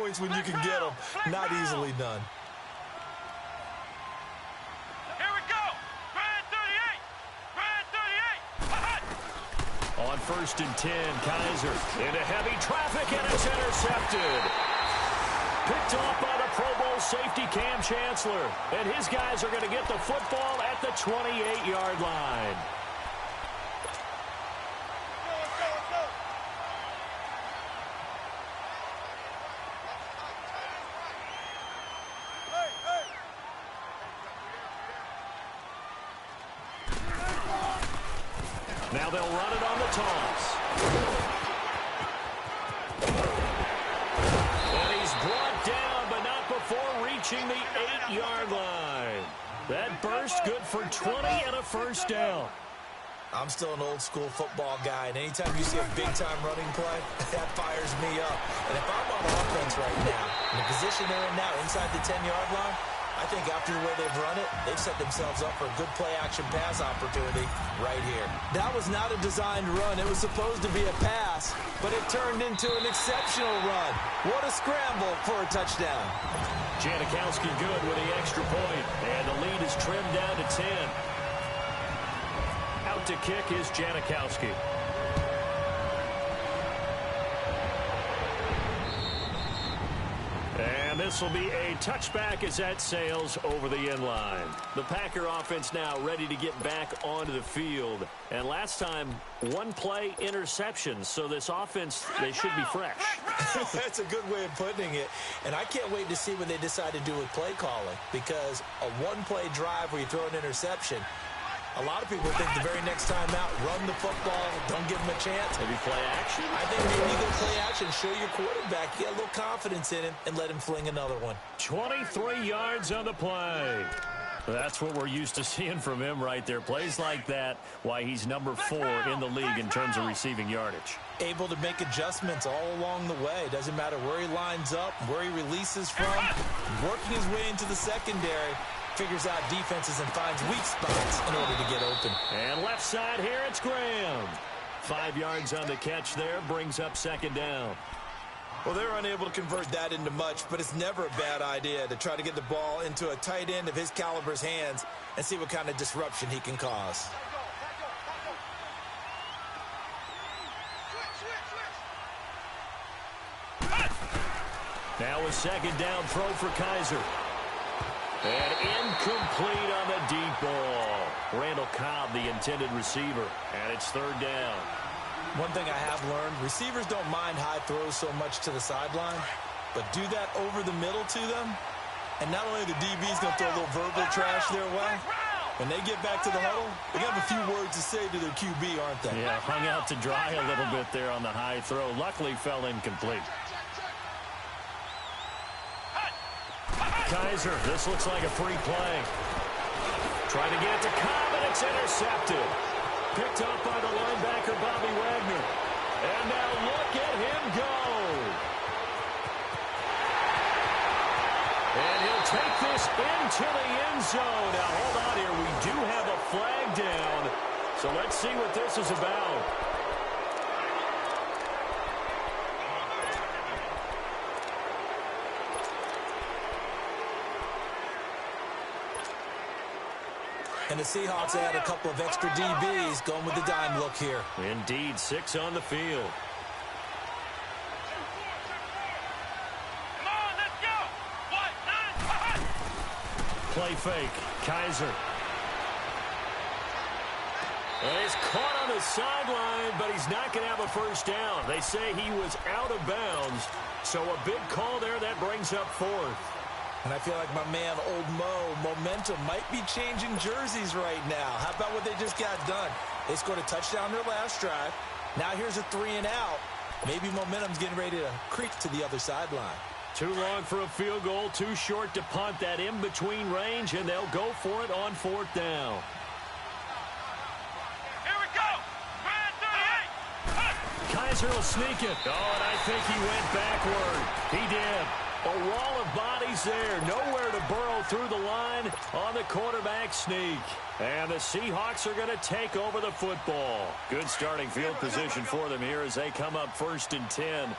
points when you can get them. Not easily done. Here we go. Brand 38. On 1st and 10, Kaiser into heavy traffic, and it's intercepted. Picked off by the Pro Bowl safety Cam Chancellor. And his guys are going to get the football at the 28-yard line. Now they'll run it on the toss. And he's brought down, but not before reaching the 8-yard line. That burst good for 20 and a first down. I'm still an old-school football guy, and anytime you see a big-time running play, that fires me up. And if I'm on offense right now, in the position they're in now, inside the 10-yard line, I think after the way they've run it, they've set themselves up for a good play-action pass opportunity right here. That was not a designed run. It was supposed to be a pass, but it turned into an exceptional run. What a scramble for a touchdown. Janikowski good with the extra point, and the lead is trimmed down to 10. Out to kick is Janikowski. And this will be a touchback as that sails over the end line. The Packer offense now ready to get back onto the field. And last time, one play interception. So this offense, they should be fresh. That's a good way of putting it. And I can't wait to see what they decide to do with play calling. Because a one-play drive where you throw an interception, a lot of people think the very next time out, run the football, don't give them a chance. Maybe play action? I think maybe you go play action, show your quarterback, get a little confidence in him, and let him fling another one. 23 yards on the play. That's what we're used to seeing from him right there. Plays like that, why he's number 4 in the league in terms of receiving yardage. Able to make adjustments all along the way. Doesn't matter where he lines up, where he releases from. Working his way into the secondary. Figures out defenses and finds weak spots in order to get open. And left side here, it's Graham. 5 yards on the catch there, brings up second down. Well, they're unable to convert that into much, but it's never a bad idea to try to get the ball into a tight end of his caliber's hands and see what kind of disruption he can cause. Now a second down throw for Kaiser. And incomplete on the deep ball. Randall Cobb, the intended receiver. And it's third down. One thing I have learned, receivers don't mind high throws so much to the sideline, but do that over the middle to them, and not only the DB's going to throw a little verbal trash their way, when they get back to the huddle, they have a few words to say to their QB, aren't they? Yeah, hung out to dry a little bit there on the high throw. Luckily fell incomplete. Kaiser, this looks like a free play. Trying to get it to Cobb, and it's intercepted. Picked up by the linebacker, Bobby Wagner. And now look at him go. And he'll take this into the end zone. Now, hold on here. We do have a flag down. So let's see what this is about. And the Seahawks add a couple of extra DBs going with the dime look here. Indeed, 6 on the field. Come on, let's go. 1, 9, Play fake. Kaiser. And he's caught on the sideline, but he's not going to have a first down. They say he was out of bounds. So a big call there that brings up 4th. And I feel like my man, Old Mo, momentum might be changing jerseys right now. How about what they just got done? They scored a touchdown their last drive. Now here's a 3 and out. Maybe momentum's getting ready to creep to the other sideline. Too long for a field goal, too short to punt that in-between range, and they'll go for it on 4th down. Here we go. Brand 38. Kaiser will sneak it. Oh, and I think he went backward. He did. A wall of bodies there. Nowhere to burrow through the line on the quarterback sneak. And the Seahawks are going to take over the football. Good starting field position for them here as they come up 1st and 10.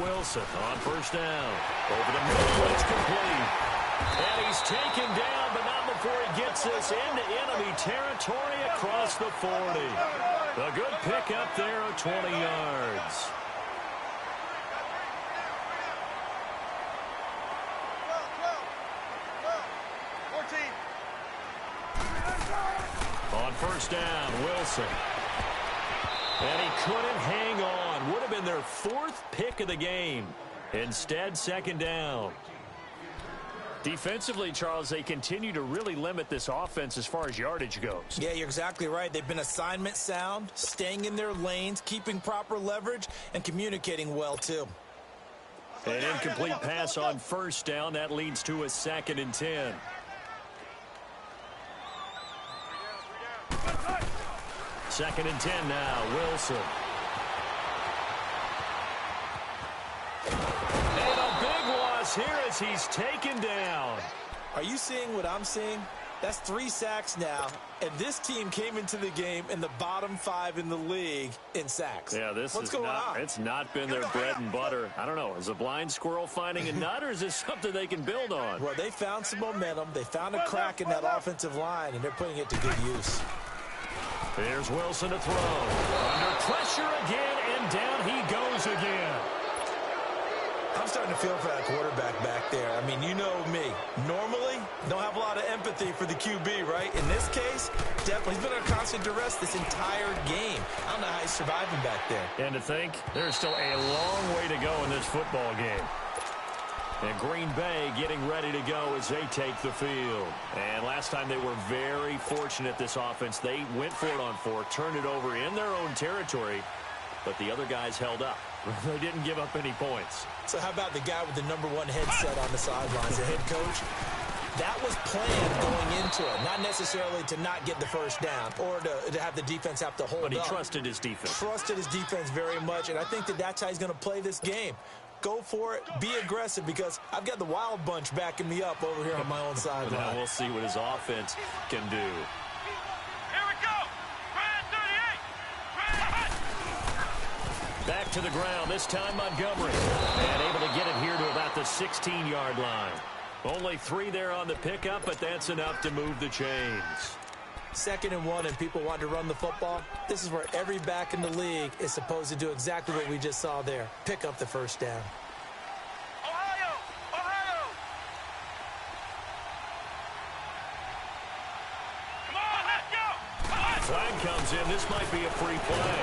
Wilson on first down. Over the middle, it's complete. And he's taken down, but not before he gets this into enemy territory across the 40. A good pickup there of 20 yards. On first down, Wilson. And he couldn't hang on. Would have been their 4th pick of the game. Instead, second down. Defensively, Charles, they continue to really limit this offense as far as yardage goes. Yeah, you're exactly right. They've been assignment sound, staying in their lanes, keeping proper leverage, and communicating well, too. An incomplete pass on first down. That leads to a 2nd and 10. Second and 10 now, Wilson. And a big loss here as he's taken down. Are you seeing what I'm seeing? That's 3 sacks now, and this team came into the game in the bottom 5 in the league in sacks. Yeah, What's going on? It's not been their bread and butter. I don't know. Is a blind squirrel finding a nut, or is this something they can build on? Well, they found some momentum. They found a crack in that offensive line, and they're putting it to good use. Here's Wilson to throw. Under pressure again, and down he goes again. I'm starting to feel for that quarterback back there. I mean, you know me. Normally, don't have a lot of empathy for the QB, right? In this case, definitely. He's been under constant duress this entire game. I don't know how he's surviving back there. And to think, there's still a long way to go in this football game. And Green Bay getting ready to go as they take the field. And last time they were very fortunate, this offense. They went for it on 4, turned it over in their own territory, but the other guys held up. They didn't give up any points. So how about the guy with the #1 headset on the sidelines, the head coach? That was planned going into it, not necessarily to not get the first down or to have the defense have to hold up. But he trusted his defense. Trusted his defense very much, and I think that's how he's going to play this game. Go for it, be aggressive, because I've got the wild bunch backing me up over here on my own sideline. Now we'll see what his offense can do. Here we go. Brad 38. Back to the ground, this time Montgomery. And able to get it here to about the 16-yard line. Only 3 there on the pickup, but that's enough to move the chains. 2nd and 1, and people want to run the football. This is where every back in the league is supposed to do exactly what we just saw there. Pick up the first down. Ohio! Ohio! Come on, let's go! Flag comes in. This might be a free play.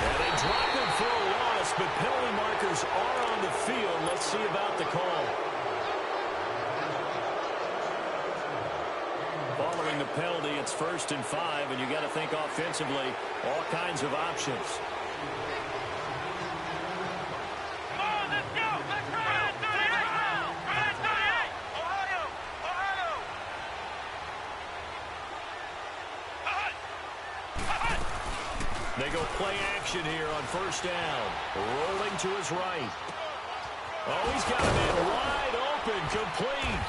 And they drop it for a loss, but penalty markers are on the field. Let's see about the call. Following the penalty, it's 1st and 5, and you got to think offensively, all kinds of options. Come on, let's go! Let's go! Brad 38! Brad 38! Ohio! Ohio! They go play action here on first down. Rolling to his right. Oh, he's got a man wide open, complete.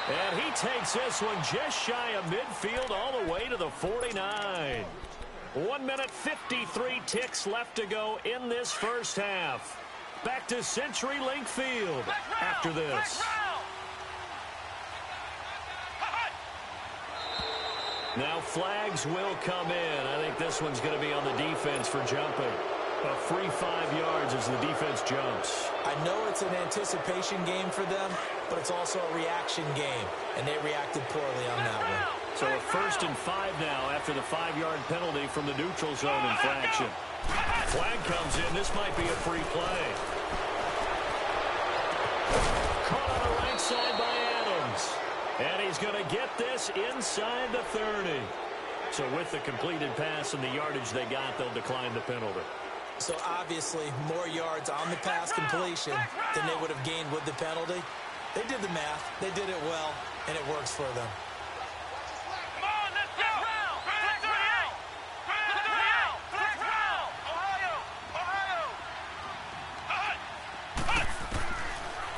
And he takes this one just shy of midfield all the way to the 49. 1 minute, 53 ticks left to go in this first half. Back to CenturyLink Field after this. Now flags will come in. I think this one's going to be on the defense for jumping. A free 5 yards as the defense jumps. I know it's an anticipation game for them, but it's also a reaction game, and they reacted poorly on that one. So a 1st and 5 now after the 5-yard penalty from the neutral zone infraction. Flag comes in. This might be a free play. Caught on the right side by Adams. And he's going to get this inside the 30. So with the completed pass and the yardage they got, they'll decline the penalty. So obviously more yards on the pass completion than they would have gained with the penalty. They did the math. They did it well, and it works for them. Come on, let's go! Brad 38! Brad 38! Ohio! Ohio!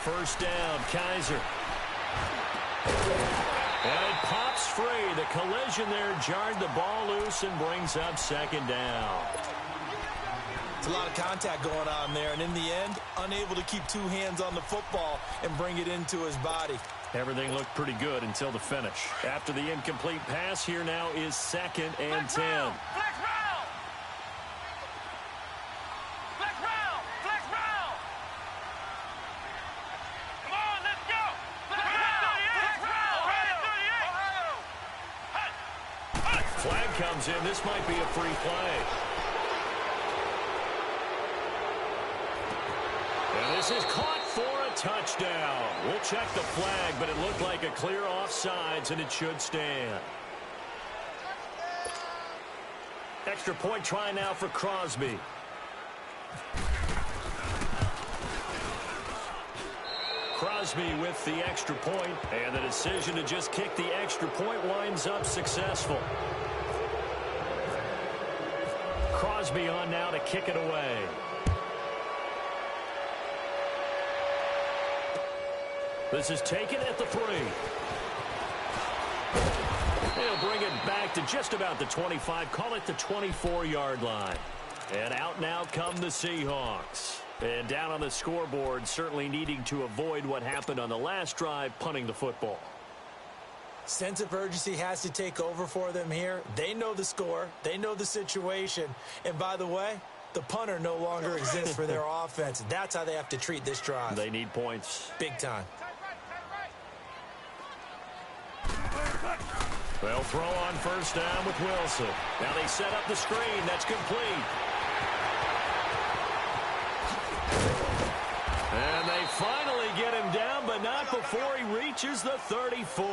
First down, Kaiser. And it pops free. The collision there jarred the ball loose and brings up second down. It's a lot of contact going on there, and in the end, unable to keep two hands on the football and bring it into his body. Everything looked pretty good until the finish. After the incomplete pass, here now is 2nd and 10. Flex route! Flex route! Flex route! Come on, let's go! Flex route! Flag comes in. This might be a free play. And this is caught for a touchdown. We'll check the flag, but it looked like a clear offsides, and it should stand. Extra point try now for Crosby. Crosby with the extra point, and the decision to just kick the extra point winds up successful. Crosby on now to kick it away. This is taken at the 3. He'll bring it back to just about the 25, call it the 24-yard line. And out now come the Seahawks. And down on the scoreboard, certainly needing to avoid what happened on the last drive, punting the football. Sense of urgency has to take over for them here. They know the score. They know the situation. And by the way, the punter no longer exists for their offense. That's how they have to treat this drive. They need points. Big time. They'll throw on first down with Wilson. Now they set up the screen. That's complete. And they finally get him down, but not before he reaches the 34.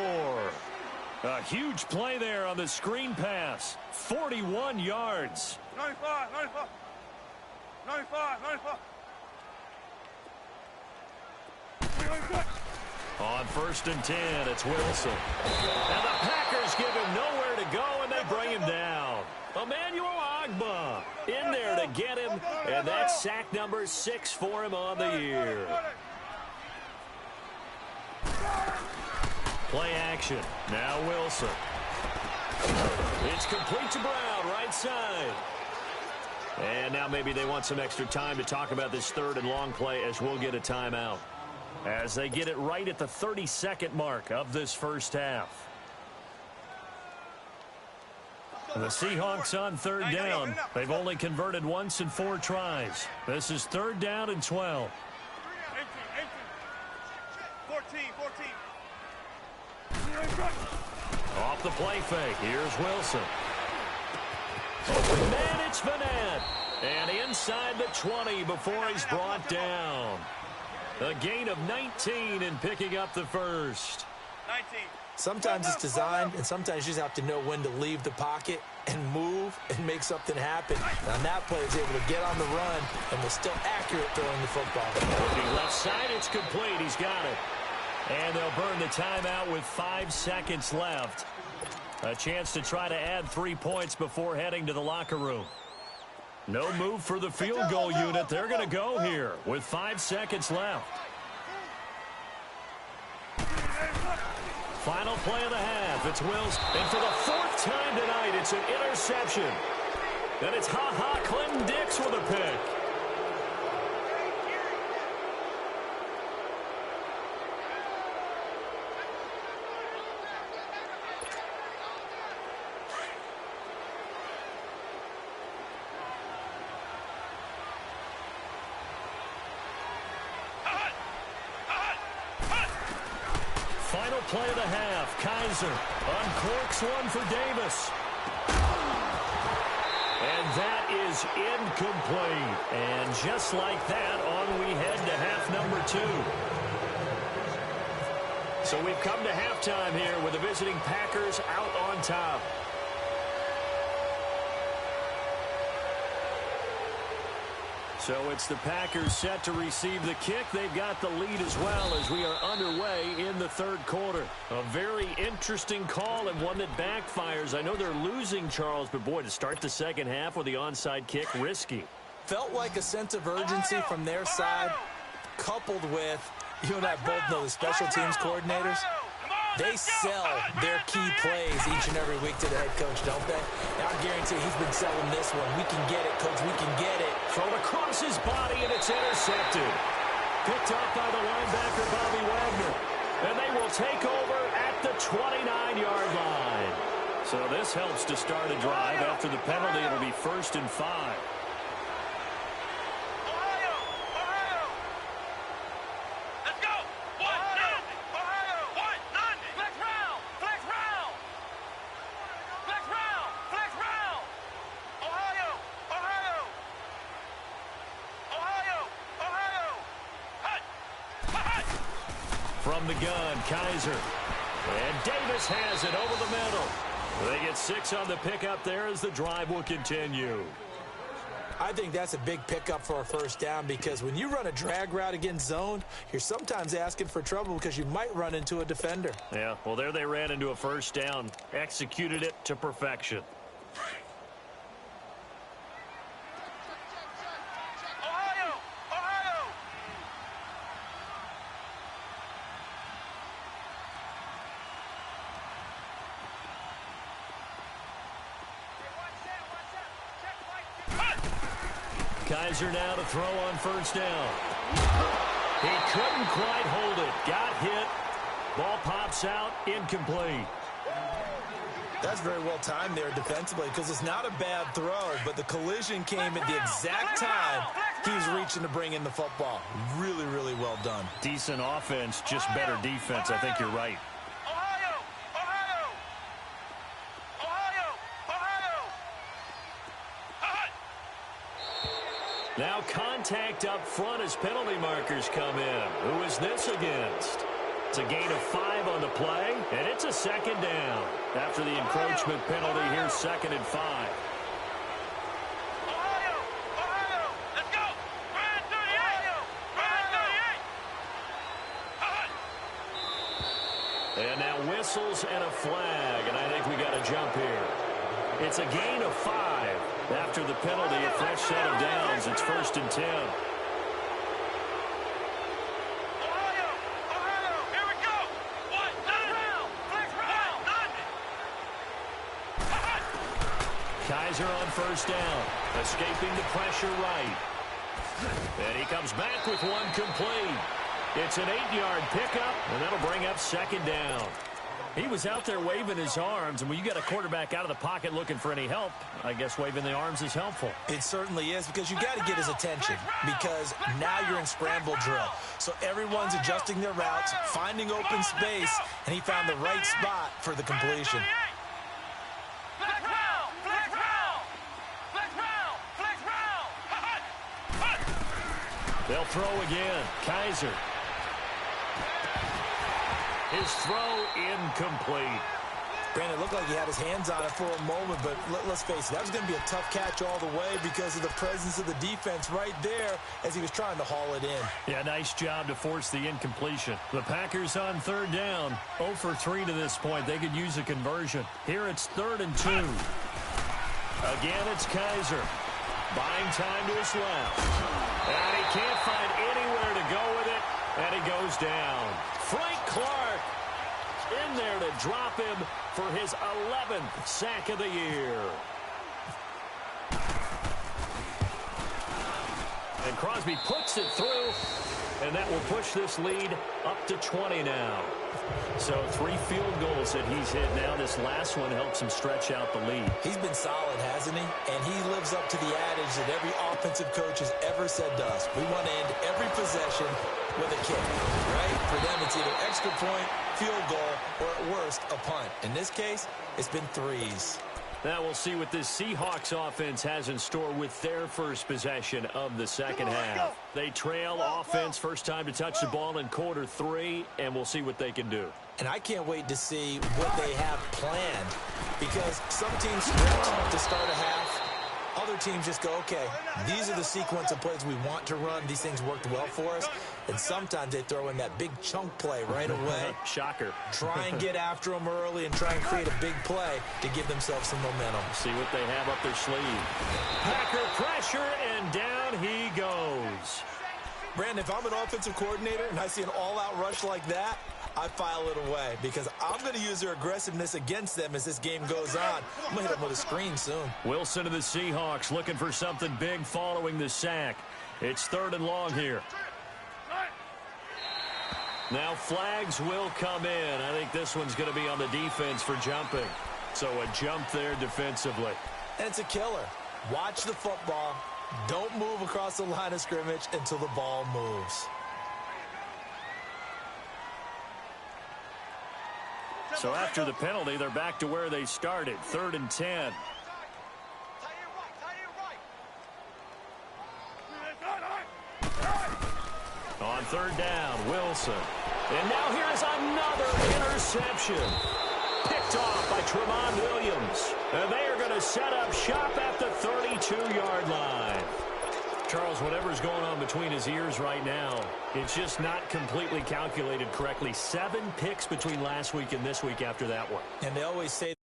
A huge play there on the screen pass. 41 yards. 95, 95. 95, 95. On first and 10, it's Wilson. And the Packers give him nowhere to go, and they bring him down. Emmanuel Ogbah in there to get him, and that's sack number 6 for him on the year. Play action. Now Wilson. It's complete to Brown, right side. And now maybe they want some extra time to talk about this 3rd and long play as we'll get a timeout. As they get it right at the 32nd mark of this first half. The Seahawks on 3rd down. They've only converted once in 4 tries. This is 3rd down and 12. 14. Off the play fake. Here's Wilson. Open man, it's Vanette. And inside the 20 before he's brought down. A gain of 19 in picking up the first. 19. Sometimes it's designed, and sometimes you just have to know when to leave the pocket and move and make something happen. And on that play, he's able to get on the run and was still accurate throwing the football. Looking left side, it's complete. He's got it. And they'll burn the timeout with 5 seconds left. A chance to try to add 3 points before heading to the locker room. No move for the field goal unit. They're going to go here with 5 seconds left. Final play of the half. It's Wills. And for the 4th time tonight, it's an interception. And it's Clinton Dix with a pick. Final play of the half. Kaiser uncorks one for Davis. And that is incomplete. And just like that, on we head to half number 2. So we've come to halftime here with the visiting Packers out on top. So it's the Packers set to receive the kick. They've got the lead as well as we are underway in the 3rd quarter. A very interesting call and one that backfires. I know they're losing, Charles, but boy, to start the second half with the onside kick, risky. Felt like a sense of urgency from their side, coupled with, you and I both know the special teams coordinators. They sell their key plays each and every week to the head coach, don't they? Now, I guarantee he's been selling this one. We can get it, coach. We can get it. Thrown across his body, and it's intercepted. Picked off by the linebacker, Bobby Wagner. And they will take over at the 29-yard line. So this helps to start a drive. After the penalty, it'll be 1st and 5. From the gun, Kaiser. And Davis has it over the middle. They get 6 on the pickup there as the drive will continue. I think that's a big pickup for a first down because when you run a drag route against zone, you're sometimes asking for trouble because you might run into a defender. Yeah, well, there they ran into a first down. Executed it to perfection. Kaiser now to throw on first down. He couldn't quite hold it. Got hit. Ball pops out. Incomplete. That's very well timed there defensively because it's not a bad throw, but the collision came at the exact time he was reaching to bring in the football. Really, really well done. Decent offense, just better defense. I think you're right. Now contact up front as penalty markers come in. Who is this against? It's a gain of 5 on the play, and it's a 2nd down. After the encroachment penalty, here's 2nd and 5. Let's go! Ryan 38! And now whistles and a flag, and I think we got a jump here. It's a gain of 5. After the penalty, a fresh set of downs. It's 1st and 10. Here we go! Kaiser on first down. Escaping the pressure right. And he comes back with one complete. It's an 8-yard pickup, and that'll bring up 2nd down. He was out there waving his arms, and when you get a quarterback out of the pocket looking for any help, I guess waving the arms is helpful. It certainly is because you got to get his attention because now you're in scramble drill. So everyone's adjusting their routes, finding open space, and he found the right spot for the completion. They'll throw again. Kaiser. His throw incomplete. Brandon, it looked like he had his hands on it for a moment, but let's face it, that was going to be a tough catch all the way because of the presence of the defense right there as he was trying to haul it in. Yeah, nice job to force the incompletion. The Packers on 3rd down. 0 for 3 to this point. They could use a conversion. Here it's 3rd and 2. Again, it's Kaiser. Buying time to his left. And he can't find anywhere to go with it, and he goes down. Frank Clark in there to drop him for his 11th sack of the year. And Crosby puts it through, and that will push this lead up to 20 now. So 3 field goals that he's hit now. This last one helps him stretch out the lead. He's been solid, hasn't he? And he lives up to the adage that every offensive coach has ever said to us. We want to end every possession with a kick, right? For them, it's either extra point, field goal, or at worst, a punt. In this case, it's been 3s. Now we'll see what this Seahawks offense has in store with their first possession of the second half. They trail offense, first time to touch the ball in quarter 3, and we'll see what they can do. And I can't wait to see what they have planned because some teams stretch to start a half. Other teams just go, okay, these are the sequence of plays we want to run. These things worked well for us. And sometimes they throw in that big chunk play right away. Shocker. Try and get after them early and try and create a big play to give themselves some momentum. See what they have up their sleeve. Packer pressure, and down he goes. Brandon, if I'm an offensive coordinator and I see an all-out rush like that, I file it away because I'm going to use their aggressiveness against them as this game goes on. I'm going to hit them with a screen soon. Wilson of the Seahawks looking for something big following the sack. It's 3rd and long here. Now flags will come in. I think this one's going to be on the defense for jumping. So a jump there defensively. And it's a killer. Watch the football. Don't move across the line of scrimmage until the ball moves. So after the penalty, they're back to where they started. 3rd and 10. On 3rd down, Wilson. And now here's another interception. Picked off by Tremont Williams. And they are going to set up shop at the 32-yard line. Charles, whatever's going on between his ears right now, it's just not completely calculated correctly. 7 picks between last week and this week after that one. And they always say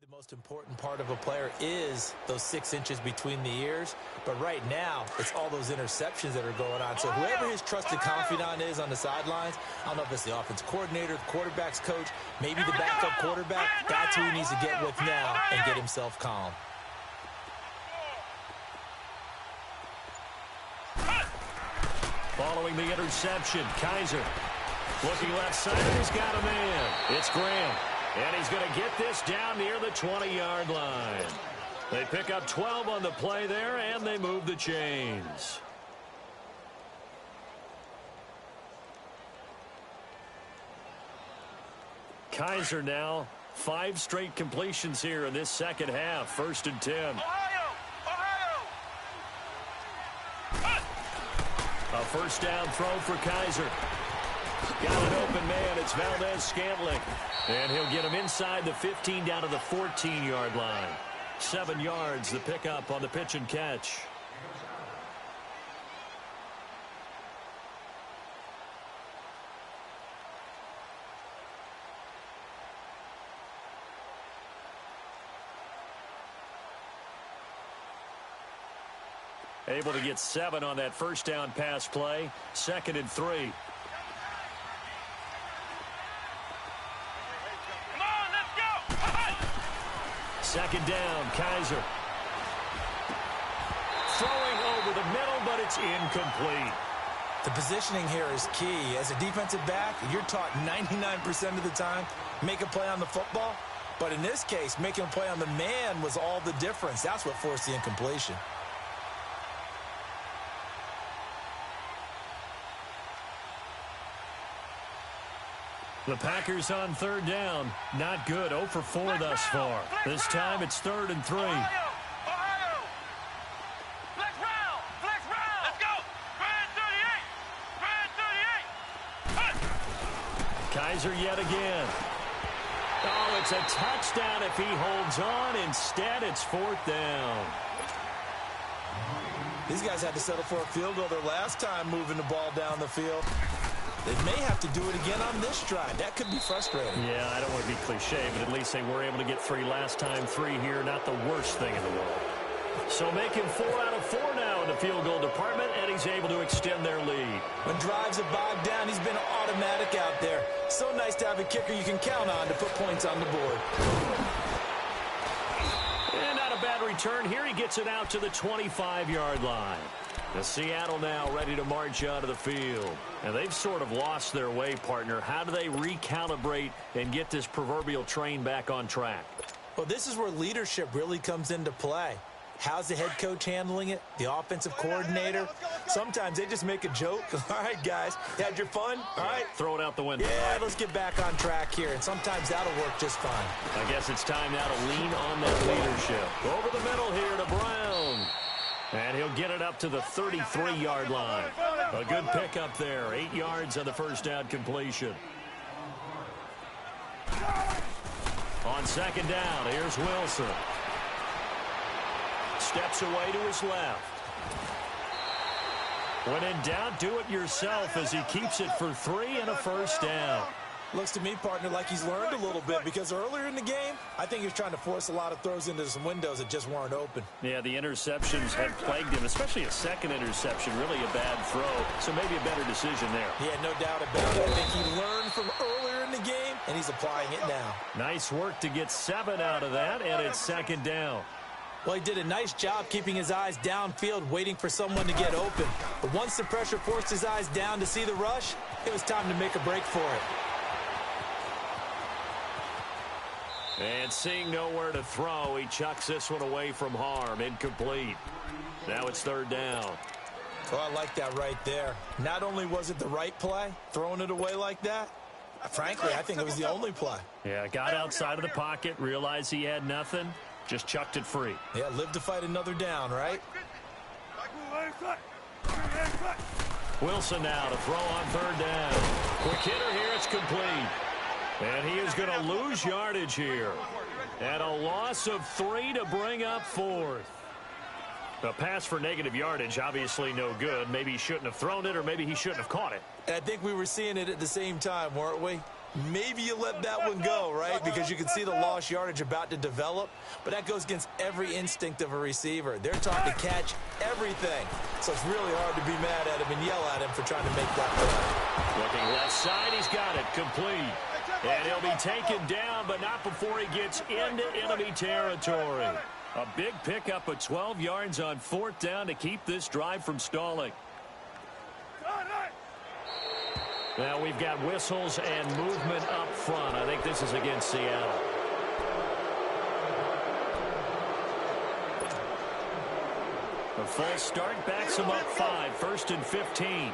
the most important part of a player is those 6 inches between the ears. But right now, it's all those interceptions that are going on. So whoever his trusted confidant is on the sidelines, I don't know if it's the offensive coordinator, the quarterback's coach, maybe the backup quarterback, that's who he needs to get with now and get himself calm. Following the interception, Kaiser looking left side, he's got a man. It's Graham. And he's going to get this down near the 20-yard line. They pick up 12 on the play there, and they move the chains. Kaiser now, 5 straight completions here in this second half. 1st and 10. A first down throw for Kaiser. Got an open man. It's Valdez-Scantling. And he'll get him inside the 15 down to the 14-yard line. 7 yards, the pickup on the pitch and catch. Able to get 7 on that first down pass play. 2nd and 3. Second down, Kaiser. Throwing over the middle, but it's incomplete. The positioning here is key. As a defensive back, you're taught 99% of the time, make a play on the football. But in this case, making a play on the man was all the difference. That's what forced the incompletion. The Packers on 3rd down. Not good. 0 for 4 thus far. This time it's 3rd and 3. Let's go. Brand 38. Kaiser yet again. Oh, it's a touchdown if he holds on. Instead, it's 4th down. These guys had to settle for a field goal their last time moving the ball down the field. They may have to do it again on this drive. That could be frustrating. Yeah, I don't want to be cliche, but at least they were able to get 3 last time. 3 here, not the worst thing in the world. So making 4 out of 4 now in the field goal department, and he's able to extend their lead. When drives are bogged down, he's been automatic out there. So nice to have a kicker you can count on to put points on the board. And not a bad return. Here he gets it out to the 25-yard line. The Seattle now ready to march out of the field. And they've sort of lost their way, partner. How do they recalibrate and get this proverbial train back on track? Well, this is where leadership really comes into play. How's the head coach handling it? The offensive coordinator? Sometimes they just make a joke. All right, guys, you had your fun? All right. Throw it out the window. Yeah, let's get back on track here, and sometimes that'll work just fine. I guess it's time now to lean on that leadership. Over the middle here to Brown. And he'll get it up to the 33-yard line. A good pickup there. 8 yards on the first down completion. On second down, here's Wilson. Steps away to his left. When in doubt, do it yourself as he keeps it for 3 and a first down. Looks to me, partner, like he's learned a little bit because earlier in the game, I think he was trying to force a lot of throws into some windows that just weren't open. Yeah, the interceptions have plagued him, especially a second interception, really a bad throw, so maybe a better decision there. Yeah, no doubt about it. I think he learned from earlier in the game, and he's applying it now. Nice work to get 7 out of that, and it's second down. Well, he did a nice job keeping his eyes downfield, waiting for someone to get open. But once the pressure forced his eyes down to see the rush, it was time to make a break for it. And seeing nowhere to throw, he chucks this one away from harm. Incomplete. Now it's third down. Oh, I like that right there. Not only was it the right play, throwing it away like that, frankly, I think it was the only play. Yeah, got outside of the pocket, realized he had nothing, just chucked it free. Yeah, live to fight another down, right? Wilson now to throw on third down. Quick hitter here, it's complete. And he is going to lose yardage here. And a loss of 3 to bring up fourth. A pass for negative yardage, obviously no good. Maybe he shouldn't have thrown it, or maybe he shouldn't have caught it. And I think we were seeing it at the same time, weren't we? Maybe you let that one go, right? Because you can see the lost yardage about to develop. But that goes against every instinct of a receiver. They're taught to catch everything. So it's really hard to be mad at him and yell at him for trying to make that play. Looking left side, he's got it. Complete. And he'll be taken down, but not before he gets into enemy territory. A big pickup of 12 yards on fourth down to keep this drive from stalling. Now we've got whistles and movement up front. I think this is against Seattle. A false start backs him up 5, 1st and 15.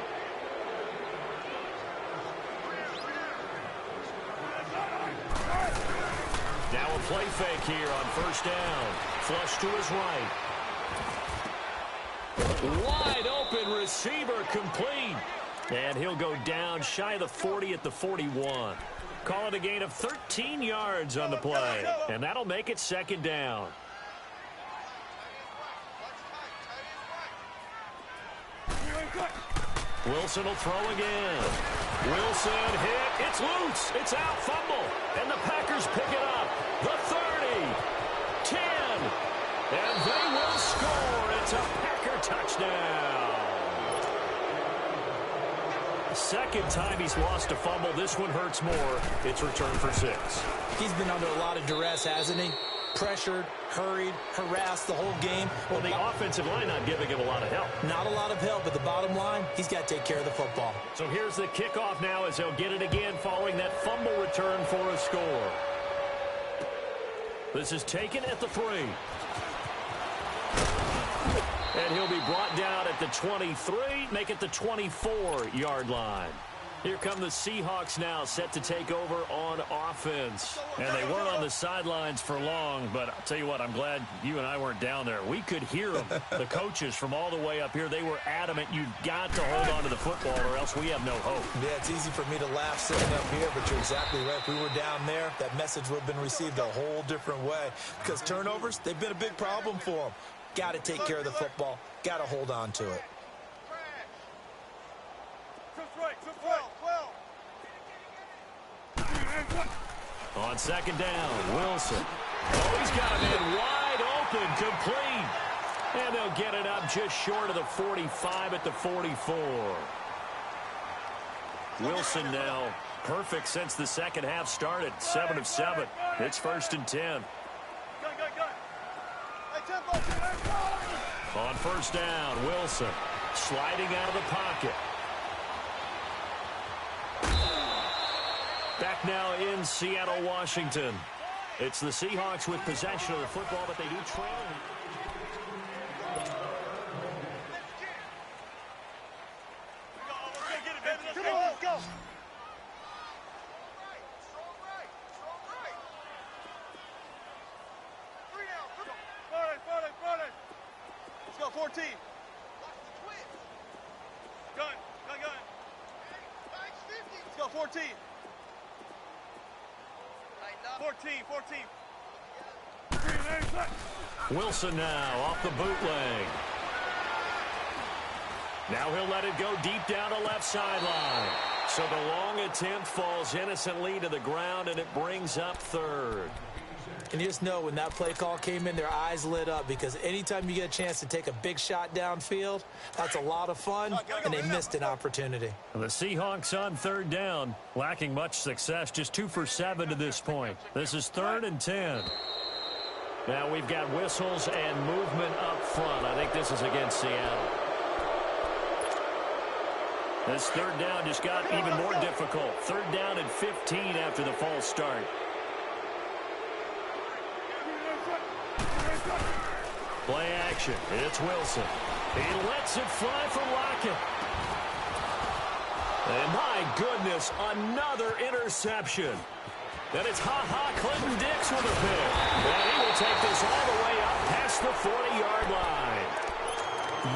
Now a play fake here on first down. Flush to his right. Wide open receiver, complete. And he'll go down shy of the 40 at the 41. Call it a gain of 13 yards on the play. And that'll make it second down. Wilson will throw again. Wilson hit. It's loose. It's out. Fumble. And the Packers pick it up. The 30. 10. And they will score. It's a Packer touchdown. Second time he's lost a fumble. This one hurts more. It's returned for 6. He's been under a lot of duress, hasn't he? Pressured, hurried, harassed the whole game. Well, the offensive line not giving him a lot of help. Not a lot of help, but the bottom line, he's got to take care of the football. So here's the kickoff now as they'll get it again following that fumble return for a score. This is taken at the 3. And he'll be brought down at the 23, make it the 24-yard line. Here come the Seahawks now, set to take over on offense. And they weren't on the sidelines for long, but I'll tell you what, I'm glad you and I weren't down there. We could hear them, the coaches from all the way up here. They were adamant, you've got to hold on to the football or else we have no hope. Yeah, it's easy for me to laugh sitting up here, but you're exactly right. If we were down there, that message would have been received a whole different way. Because turnovers, they've been a big problem for them. Got to take care of the football. Got to hold on to it. On second down, Wilson. Oh, he's got him in wide open, complete. And they'll get it up just short of the 45 at the 44. Wilson now perfect since the second half started. 7 of 7. It's 1st and 10. On first down, Wilson sliding out of the pocket. Back now in Seattle, Washington. It's the Seahawks with possession of the football, but they do trail. 14. Gun. Let's go, 14. 14. Wilson now off the bootleg. Now he'll let it go deep down the left sideline. So the long attempt falls innocently to the ground, and it brings up third. And you just know when that play call came in, their eyes lit up, because anytime you get a chance to take a big shot downfield, that's a lot of fun, and they missed an opportunity. The Seahawks on third down, lacking much success, just 2 for 7 to this point. This is 3rd and 10. Now we've got whistles and movement up front. I think this is against Seattle. This third down just got even more difficult. 3rd down and 15 after the false start. Play action. It's Wilson. He lets it fly from Lockett. And my goodness, another interception. And it's Clinton Dix with a pick. And he will take this all the way up past the 40-yard line.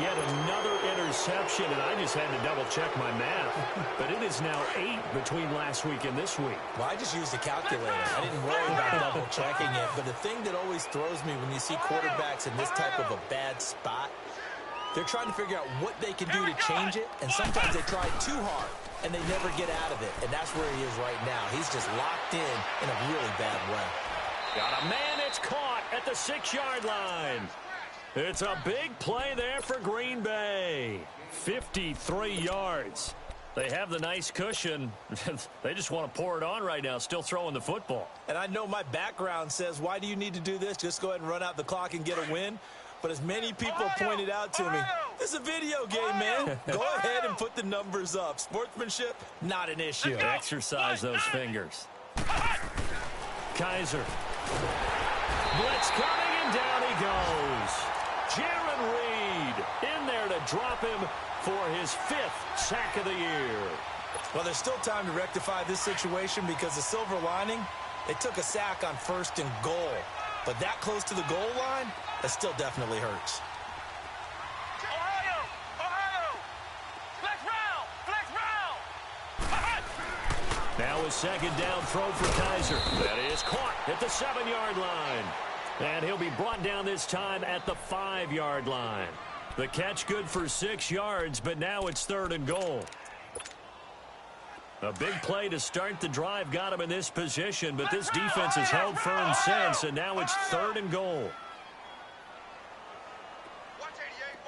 Yet another interception, and I just had to double-check my math. But it is now 8 between last week and this week. Well, I just used a calculator. I didn't worry about double-checking it. But the thing that always throws me when you see quarterbacks in this type of a bad spot, they're trying to figure out what they can do to change it, and sometimes they try too hard, and they never get out of it. And that's where he is right now. He's just locked in a really bad way. Got a man, it's caught at the 6-yard line. It's a big play there for Green Bay. 53 yards. They have the nice cushion. They just want to pour it on right now, still throwing the football. And I know my background says, why do you need to do this? Just go ahead and run out the clock and get a win. But as many people pointed out to me, this is a video game, man. Go ahead and put the numbers up. Sportsmanship, not an issue. Exercise those fingers. Kaiser. Blitz coming, and down he goes. Jaron Reed in there to drop him for his 5th sack of the year. Well, there's still time to rectify this situation, because the silver lining, they took a sack on 1st and goal. But that close to the goal line, that still definitely hurts. Ohio! Flex round! Now a 2nd down throw for Kaiser. That is caught at the 7-yard line. And he'll be brought down this time at the 5-yard line. The catch good for 6 yards, but now it's 3rd and goal. A big play to start the drive got him in this position, but this defense has held firm since, and now it's 3rd and goal. Watch 88.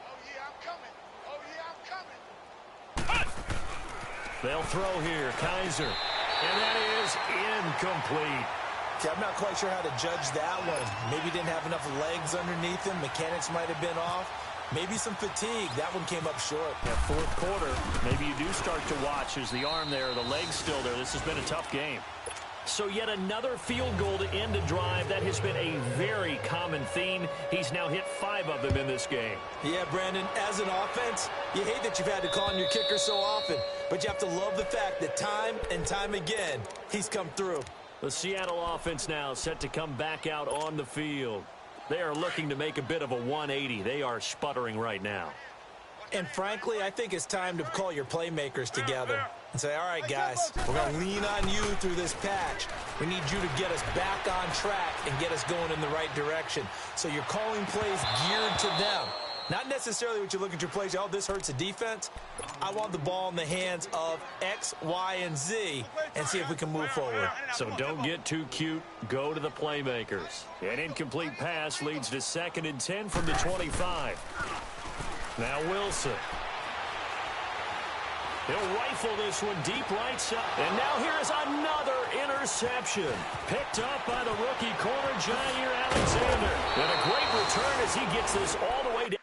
Oh, yeah, I'm coming. They'll throw here. Kaiser. And that is incomplete. See, I'm not quite sure how to judge that one. Maybe didn't have enough legs underneath him. Mechanics might have been off. Maybe some fatigue. That one came up short. Yeah, 4th quarter, maybe you do start to watch as the arm there, the leg's still there. This has been a tough game. So yet another field goal to end a drive. That has been a very common theme. He's now hit 5 of them in this game. Yeah, Brandon, as an offense, you hate that you've had to call on your kicker so often, but you have to love the fact that time and time again, he's come through. The Seattle offense now set to come back out on the field. They are looking to make a bit of a 180. They are sputtering right now. And frankly, I think it's time to call your playmakers together and say, all right, guys, we're going to lean on you through this patch. We need you to get us back on track and get us going in the right direction. So you're calling plays geared to them. Not necessarily what you look at your plays, oh, this hurts the defense. I want the ball in the hands of X, Y, and Z and see if we can move forward. So don't get too cute. Go to the playmakers. An incomplete pass leads to 2nd and 10 from the 25. Now Wilson. He'll rifle this one deep right side. And now here's another interception. Picked up by the rookie corner, Jair Alexander. And a great return as he gets this all the way down.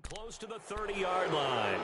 Close to the 30-yard line.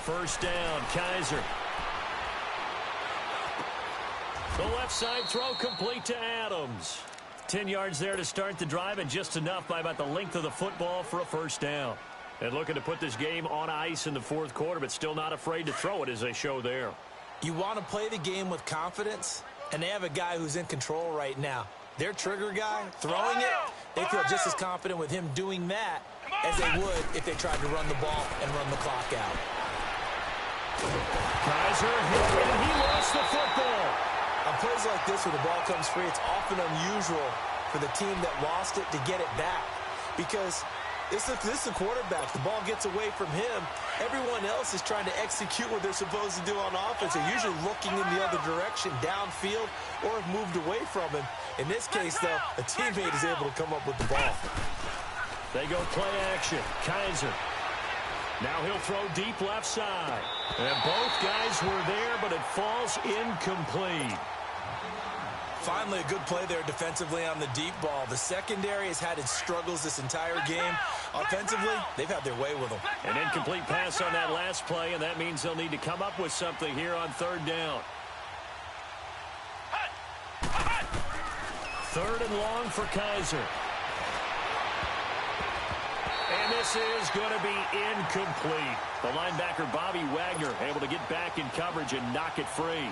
first down. Kaiser. The left side throw complete to Adams. 10 yards there to start the drive, and just enough by about the length of the football for a first down. And looking to put this game on ice in the fourth quarter, but still not afraid to throw it as they show there. You want to play the game with confidence, and they have a guy who's in control right now. Their trigger guy, throwing it, they feel just as confident with him doing that as they would if they tried to run the ball and run the clock out. Kaiser hit, and he lost the football. On plays like this where the ball comes free, it's often unusual for the team that lost it to get it back. Because this is the quarterback. The ball gets away from him. Everyone else is trying to execute what they're supposed to do on offense. They're usually looking in the other direction, downfield, or have moved away from him. In this case, though, a teammate is able to come up with the ball. They go play action. Kaiser. Now he'll throw deep left side. And both guys were there, but it falls incomplete. Finally, a good play there defensively on the deep ball. The secondary has had its struggles this entire game. Offensively, they've had their way with them. An incomplete pass on that last play, and that means they'll need to come up with something here on third down. Third and long for Kaiser. And this is going to be incomplete. The linebacker, Bobby Wagner, able to get back in coverage and knock it free.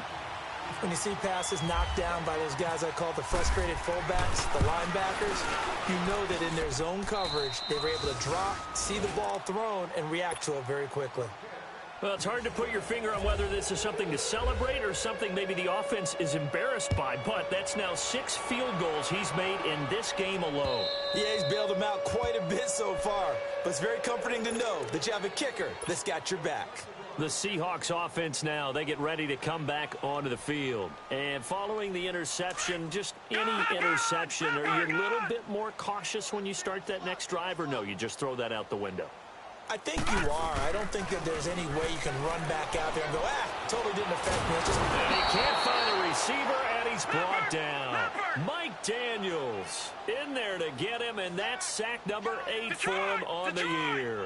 When you see passes knocked down by those guys I call the frustrated fullbacks, the linebackers, you know that in their zone coverage, they were able to drop, see the ball thrown, and react to it very quickly. Well, it's hard to put your finger on whether this is something to celebrate or something maybe the offense is embarrassed by, but that's now 6 field goals he's made in this game alone. Yeah, he's bailed them out quite a bit so far, but it's very comforting to know that you have a kicker that's got your back. The Seahawks offense now, they get ready to come back onto the field. And following the interception, just any interception, are you a little bit more cautious when you start that next drive, or no, you just throw that out the window? I think you are. I don't think that there's any way you can run back out there and go, totally didn't affect me. It's just... And he can't find a receiver, and he's brought down. Mike Daniels in there to get him, and that's sack number 8 for him on the year.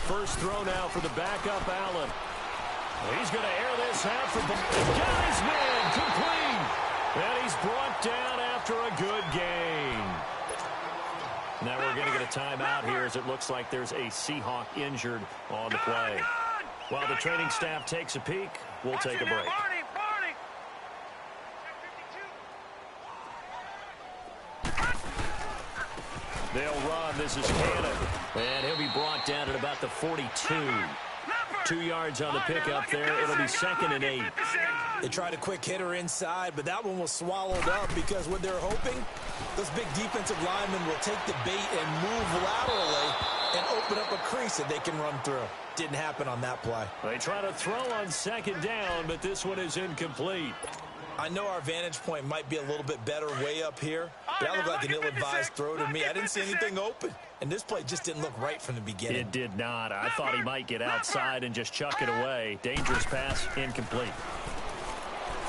First throw now for the backup, Allen. He's going to air this out for got his man complete. And he's brought down after a good gain. Now we're going to get a timeout here as it looks like there's a Seahawk injured on the play. While the training staff takes a peek, we'll take a break. They'll run. This is Cannon. And he'll be brought down at about the 42. 2 yards on the pickup there. It'll be 2nd and 8. They tried a quick hitter inside, but that one was swallowed up because what they're hoping, those big defensive linemen will take the bait and move laterally and open up a crease that they can run through. Didn't happen on that play. They try to throw on 2nd down, but this one is incomplete. I know our vantage point might be a little bit better way up here, but that looked like an ill-advised throw to me. I didn't see anything open, and this play just didn't look right from the beginning. It did not. I thought he might get outside and just chuck it away. Dangerous pass, incomplete.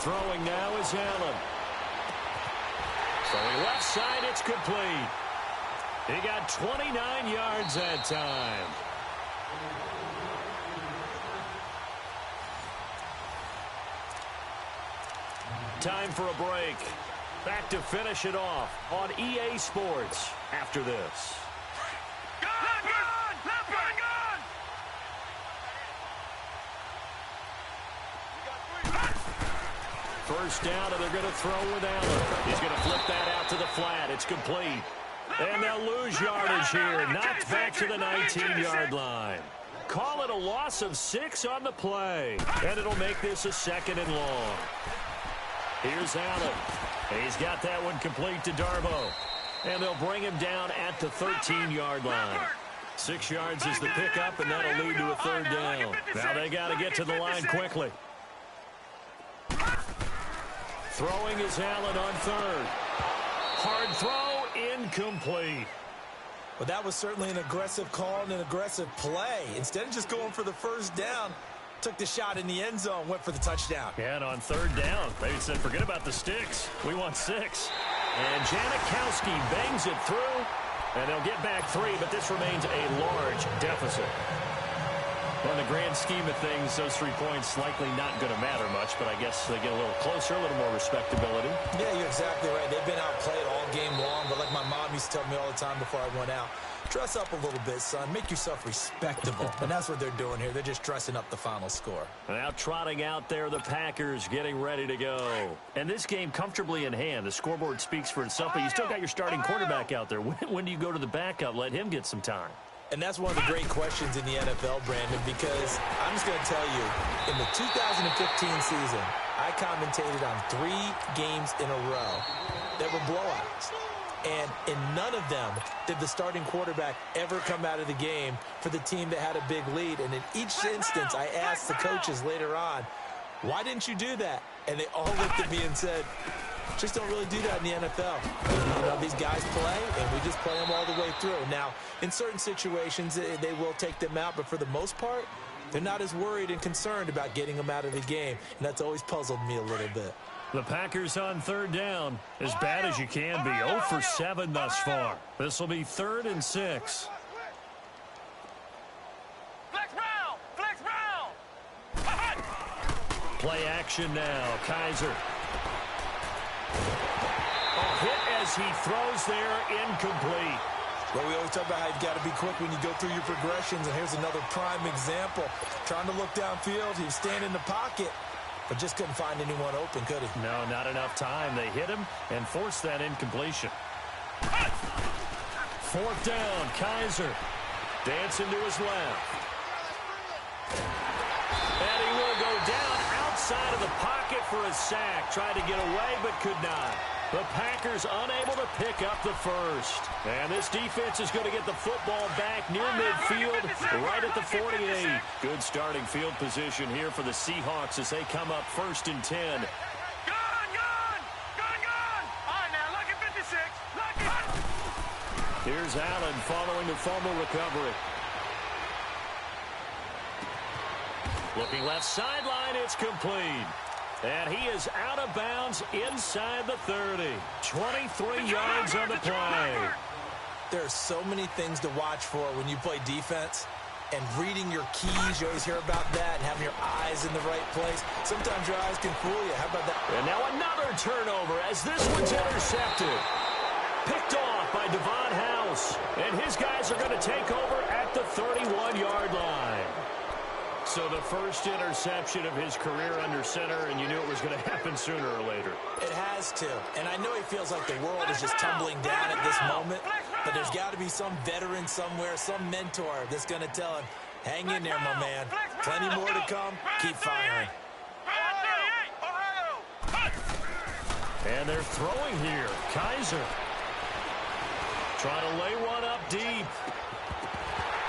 Throwing now is Allen. Throwing left side, it's complete. He got 29 yards that time. Time for a break. Back to finish it off on EA Sports after this. First down, and they're going to throw with Allen. He's going to flip that out to the flat. It's complete. And they'll lose yardage here. Knocked back to the 19-yard line. Call it a loss of 6 on the play. And it'll make this a 2nd and long. Here's Allen. He's got that one complete to Darbo. And they'll bring him down at the 13-yard line. 6 yards is the pickup, and that'll lead to a 3rd down. Now they got to get to the line quickly. Throwing is Allen on 3rd. Hard throw, incomplete. Well, that was certainly an aggressive call and an aggressive play. Instead of just going for the first down, took the shot in the end zone, went for the touchdown. Yeah, and on 3rd down, they said, forget about the sticks. We want 6. And Janikowski bangs it through. And they'll get back 3, but this remains a large deficit. Well, in the grand scheme of things, those 3 points likely not going to matter much, but I guess they get a little closer, a little more respectability. Yeah, you're exactly right. They've been outplayed all game long, but like my mom used to tell me all the time before I went out, dress up a little bit, son. Make yourself respectable. And that's what they're doing here. They're just dressing up the final score. Now trotting out there, the Packers getting ready to go. And this game comfortably in hand. The scoreboard speaks for itself, but you still got your starting quarterback out there. When do you go to the backup? Let him get some time. And that's one of the great questions in the NFL, Brandon, because I'm just going to tell you, in the 2015 season, I commentated on 3 games in a row that were blowouts. And in none of them did the starting quarterback ever come out of the game for the team that had a big lead. And in each instance, I asked the coaches later on, why didn't you do that? And they all looked at me and said, just don't really do that in the NFL. You know, these guys play, and we just play them all the way through. Now, in certain situations, they will take them out, but for the most part, they're not as worried and concerned about getting them out of the game, and that's always puzzled me a little bit. The Packers on 3rd down, as bad as you can be. 0 for 7 thus far. This will be 3rd and 6. Flex round! Flex round! Play action now. Kaiser. Hit as he throws there, incomplete. Well, we always talk about how you've got to be quick when you go through your progressions, and here's another prime example. Trying to look downfield, he was standing in the pocket, but just couldn't find anyone open, could he? No, not enough time. They hit him and forced that incompletion. 4th down, Kaiser. Dancing to his left. And he will go down outside of the pocket for a sack. Tried to get away, but could not. The Packers unable to pick up the first. And this defense is going to get the football back near midfield, right at the 48. Good starting field position here for the Seahawks as they come up 1st and 10. Gun! Gun! Gun! Gun! All right, now, lucky 56. Lucky! Here's Allen following the fumble recovery. Looking left sideline, it's complete. And he is out of bounds inside the 30. 23 yards on the play. There are so many things to watch for when you play defense. And reading your keys, you always hear about that, and having your eyes in the right place. Sometimes your eyes can fool you. How about that? And now another turnover as this one's intercepted. Picked off by Devon House. And his guys are going to take over at the 31-yard line. So the first interception of his career under center, and you knew it was going to happen sooner or later. It has to. And I know he feels like the world is just tumbling down at this moment, but there's got to be some veteran somewhere, some mentor that's going to tell him, hang in there, my man. Plenty more to come. Keep firing. And they're throwing here. Kaiser trying to lay one up deep.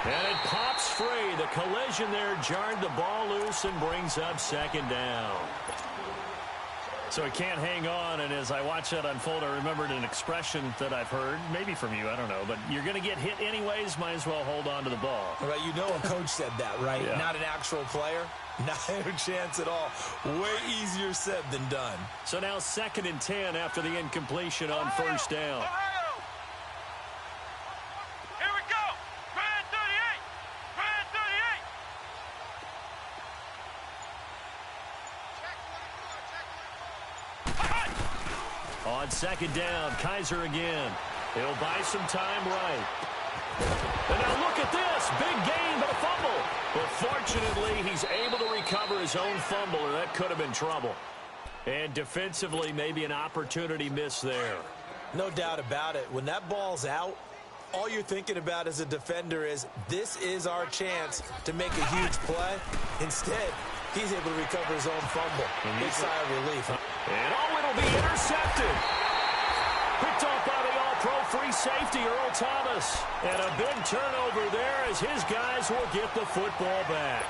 And it pops free. The collision there jarred the ball loose and brings up 2nd down. So he can't hang on, and as I watch that unfold, I remembered an expression that I've heard, maybe from you, I don't know, but you're going to get hit anyways, might as well hold on to the ball. Right, you know a coach said that, right? Yeah. Not an actual player. Not a chance at all. Way easier said than done. So now 2nd and 10 after the incompletion on 1st down. On 2nd down, Kaiser again. He'll buy some time right. And now look at this. Big gain, but a fumble. But fortunately, he's able to recover his own fumble, or that could have been trouble. And defensively, maybe an opportunity missed there. No doubt about it. When that ball's out, all you're thinking about as a defender is, this is our chance to make a huge play. Instead, he's able to recover his own fumble. Big sigh of relief. And it'll be intercepted. Picked off by the all-pro free safety, Earl Thomas. And a big turnover there as his guys will get the football back.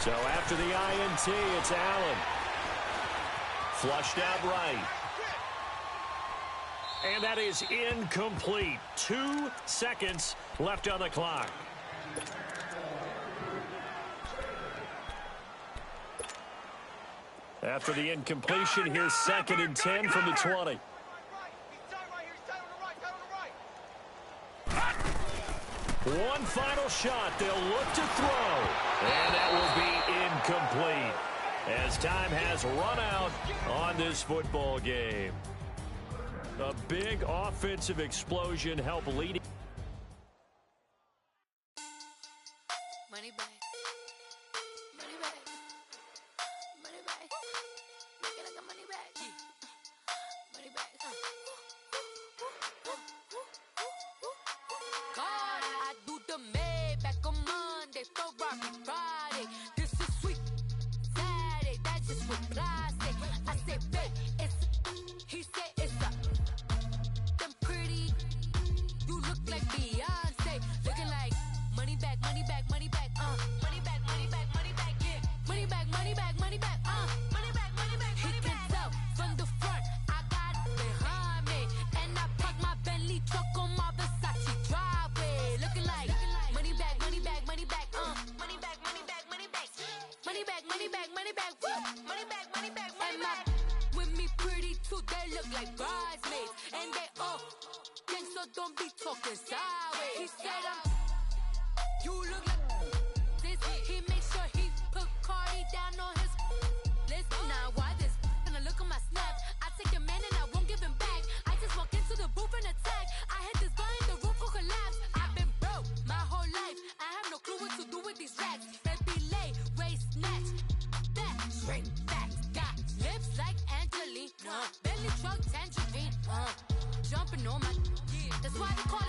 So after the INT, it's Allen. Flushed out right. And that is incomplete. 2 seconds left on the clock. After the incompletion, here's 2nd and 10 from the 20. One final shot. They'll look to throw. And that will be incomplete as time has run out on this football game. A big offensive explosion helped lead. Money back. Money back. Money back. Make it like a money back. Money back. God, I do the Maybach on Monday, Ferrari Friday. This is sweet Saturday, that's just what plastic. I say, babe, it's he said it's a them pretty. You look like Beyonce, looking like money back, money back, money back, money back, money back, money back, yeah, money back, money back, money back, money back, money back. He can tell from the front, I got it behind me, and I park my Bentley truck on my Versace driveway, looking like money back, money back, money back, money back, money back, money back, money back, money back, money back, woo, money back, money back, money back. With me pretty too, they look like bridesmaids, and they all gang, so don't be talking sideways. He said you look like this. He makes sure he put Cardi down on his list. Now why this? Gonna look at my snap. I take your man and I won't give him back. I just walk into the booth and attack. I hit this guy in the roof will collapse. I've been broke my whole life. I have no clue what to do with these racks. Baby lay, waist snatch, that straight back. Got lips like Angelina, belly truck tangerine. Jumping on my, that's why they call